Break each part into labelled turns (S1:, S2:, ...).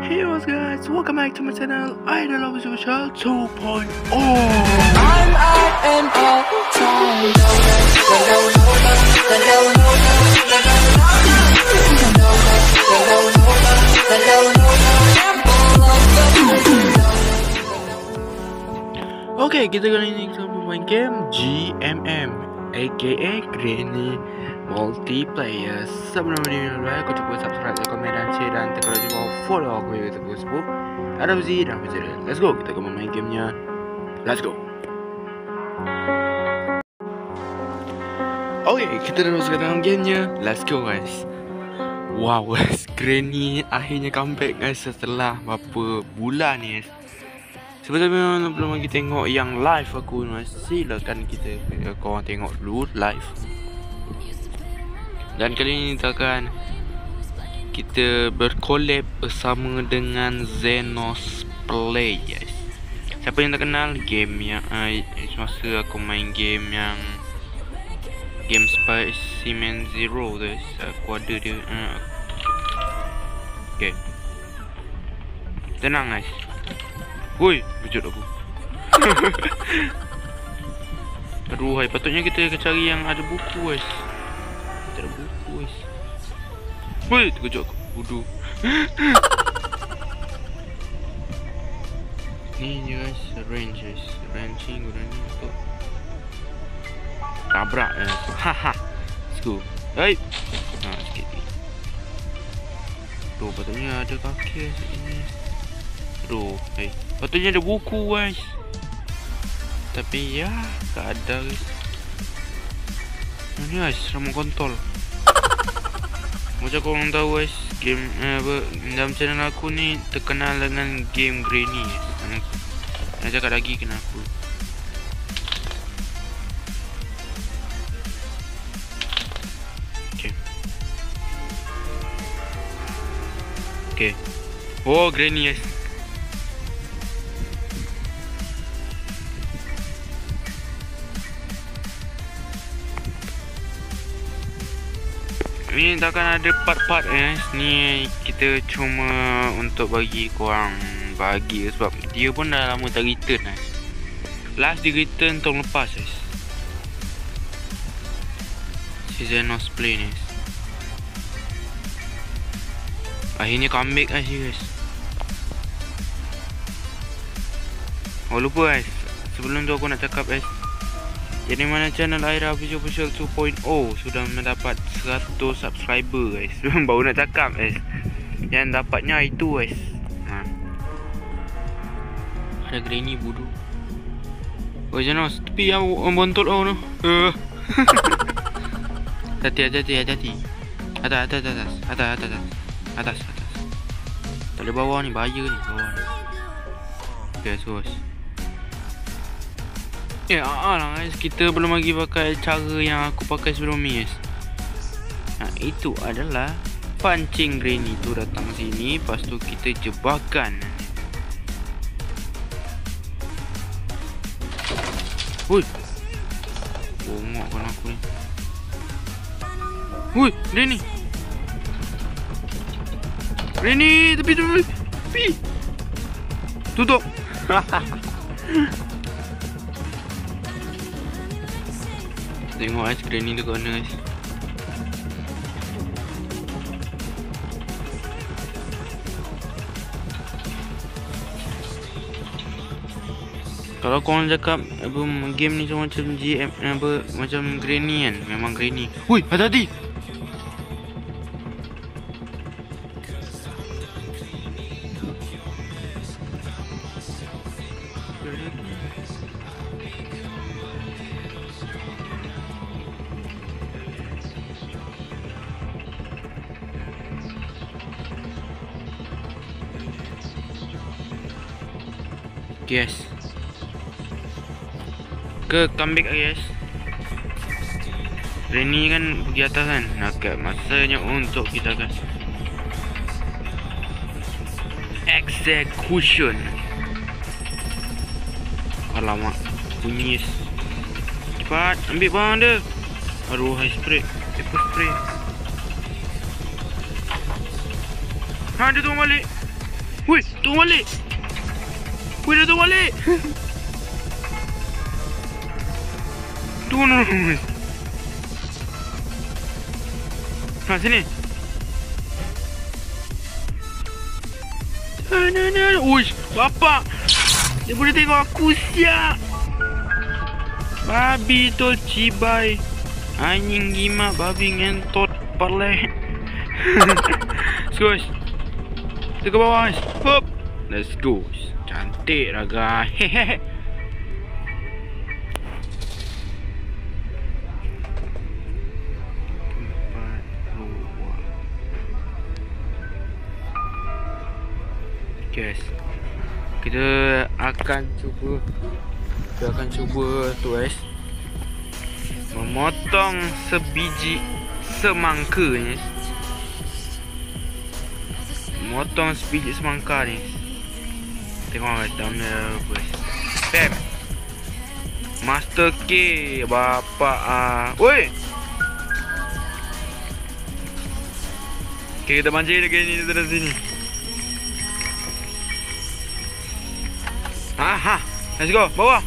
S1: Hey what's guys, welcome back to my channel Idol Official 2.0.
S2: I'm out and all time.
S1: Okay, kita kali ini kita bermain game GMM aka Granny Multiplayer. Sebelum video ini, aku cuba subscribe, komen dan share, dan tekan juga follow aku di Facebook Adam Z dan Fajr. Let's go, kita akan main gamenya. Let's go. Okay, kita dah masuk ke dalam gamenya. Let's go guys. Wow guys, Granny akhirnya comeback guys setelah berapa bulan ni guys. Sebelum lagi tengok yang live aku guys, silakan korang tengok dulu live. Dan kali ini kita berkolab bersama dengan Zenos Play guys. Siapa yang tak kenal game yang masa aku main game yang game Specimen Zero guys, aku ada dia. Okay, tenang guys. Woi, wujud aku. Aduh, hai, patutnya kita cari yang ada buku guys. Tak ada buku guys. Woi, terkejut aku. Bodoh. Ni je guys, range guys. Ranching gunanya untuk tabrak guys. Haha. Let's go. Hai. Sikit ni. Tuh, patutnya ada kaki guys ini. Aduh, hai. Patutnya ada buku guys. Tapi ya, tak ada guys. Ini guys, remote control. Macam korang tahu guys, game dalam channel aku ni terkenal dengan game Granny guys. Nak cakap lagi kenapa? Okay. Oh, Granny guys. Ni takkan ada part-part guys. Ni kita cuma untuk bagi korang bagi sebab dia pun dah lama tak return guys. Last dia return tahun lepas guys. Zenos Play guys. Akhirnya comeback guys. Oh lupa guys, sebelum tu aku nak cakap guys, jadi mana channel Aira Official 2.0 sudah mendapat 100 subscriber guys. Baru nak cakap guys. Yang dapatnya itu guys. Ada Granny bodoh. Oh Zenos, tepi yang bontot kau tu. Hati-hati. Atas. Tak ada bawah ni, bahaya ni bawah ni. Okay, so guys. Lah guys, kita belum lagi pakai cara yang aku pakai sebelum ni guys. Itu adalah pancing Granny tu datang sini, lepas tu kita jebakan. Woi, bongokkan aku ni. Woi, Granny, tepi. Tutup. Tengok guys, Granny tu kat mana guys. Kalau korang cakap game ni macam GM macam Granny kan, memang Granny. Hui, hati-hati. Guys, ke comeback guys. Granny kan pergi atas kan. Agak masanya untuk kita kan execution. Alamak, bunyi. Cepat ambil barang dia. Aduh, high spray, pepper spray. Dia turun balik. Wih, tunggu balik. Wih, dah tunggu balik. Tunggu. Ha, sini. Uish, bapak. Dia boleh tengok aku siap. Babi tol cibai. Anjing gima babi ngentot perleh. Guys. Kita ke bawah guys. Hop. Let's go. Cantik lah guys. Hehehe. Guys, kita akan cuba tu guys, memotong sebiji semangka ni. Memotong sebiji semangka ni. Tengok guys, dalam dia guys. Bam. Master K bapak Woi. Okay, kita mancing lagi ni dari sini. Aha, let's go, bawah.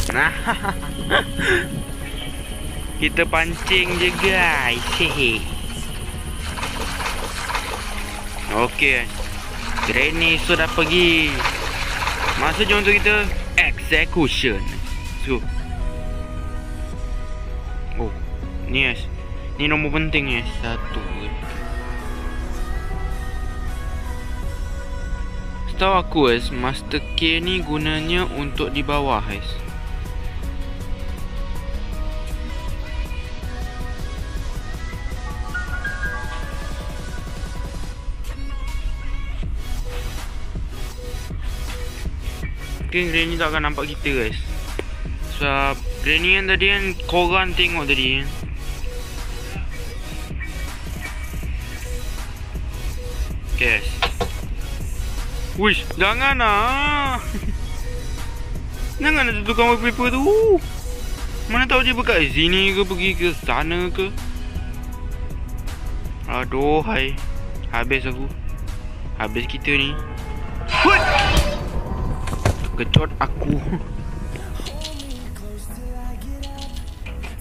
S1: Nah. Kita pancing je guys. Hehe. Okey. Granny sudah pergi. Masa je untuk kita execution. So. Oh, ni guys. Ni nombor penting guys. 1. Setahu aku guys, Master K ni gunanya untuk di bawah guys. Okay, Granny tak akan nampak kita guys. Sebab Granny yang tadi kan korang tengok tadi kan. Okay guys. Wish, jangan lah. Jangan lah tukang wallpaper tu. Mana tahu dia berkat sini ke, pergi ke sana ke. Aduh, hai. Habis aku. Habis kita ni. What? Kecot aku.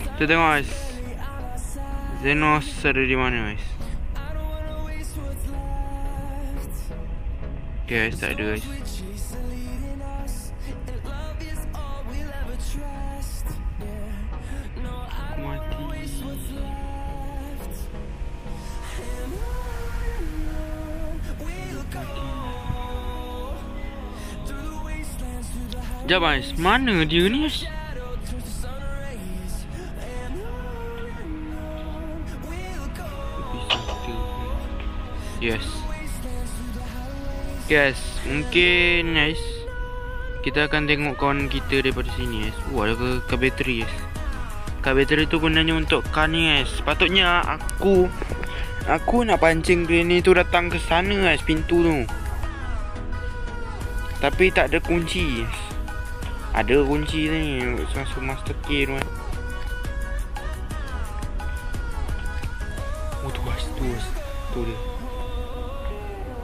S1: Kita tengok guys. Zenos ada di mana guys? Okay guys, tak ada guys. Aku mati. Sekejap guys, mana dia ni guys? Yes. Guys, mungkin guys kita akan tengok kawan kita daripada sini guys. Ada ke bateri guys. Kad bateri tu gunanya untuk kan ni guys. Sepatutnya aku nak pancing Granny tu datang ke sana guys, pintu tu. Tapi tak ada kunci guys. Ada kunci ni masuk Master K tu kan. Oh tu guys, tu dia.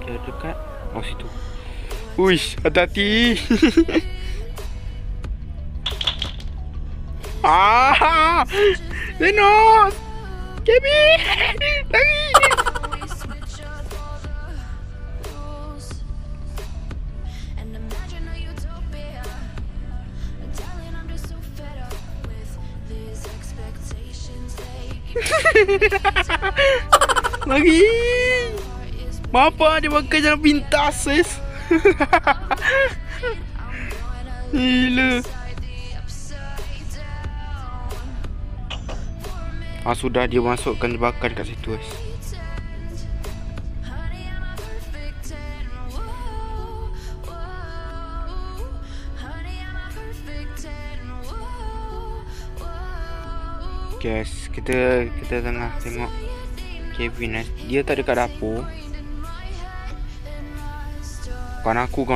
S1: Dia dekat. Oh situ. Uish, hati-hati. Zenos. Kebi. Lari. Lagi. Bapa dia pakai jalan pintas guys. Gila. Sudah dia masukkan jebakan kat situ guys. Guys, kita tengah tengok Kevin guys. Dia tak dekat dapur. Kawan aku.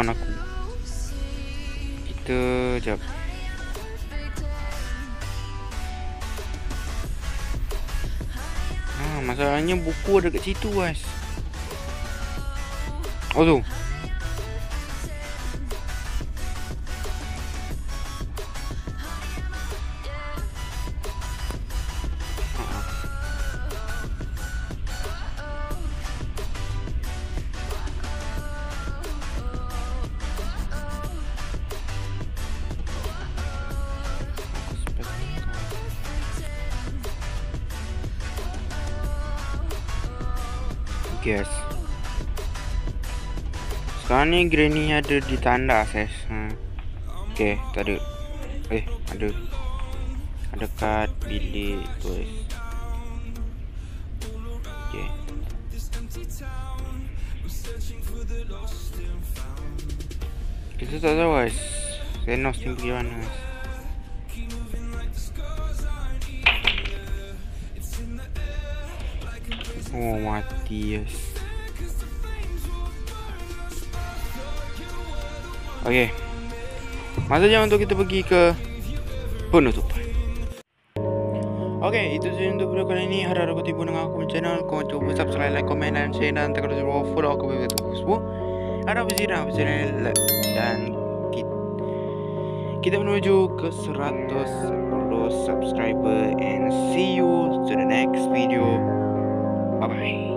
S1: Kita jap. Masalahnya buku ada kat situ guys. Oh tu. Guys. Sekarang ni Granny ada di tanda akses. Okay, tak ada. Ada. Ada kad bilik tulis. Okay. Kita tak tahu guys. Thanos ni pergi mana guys. Oh mati guys. Okay. Masanya untuk kita pergi ke penutupan. Okay, itu saja untuk video kali ini. Harap dapat tipu dengan aku channel. Kau cuba subscribe, like, komen dan share, dan tekan tombol follow aku di Facebook. Harap berjaya dan kita menuju ke 110 subscriber, and see you to the next video. Bye bye.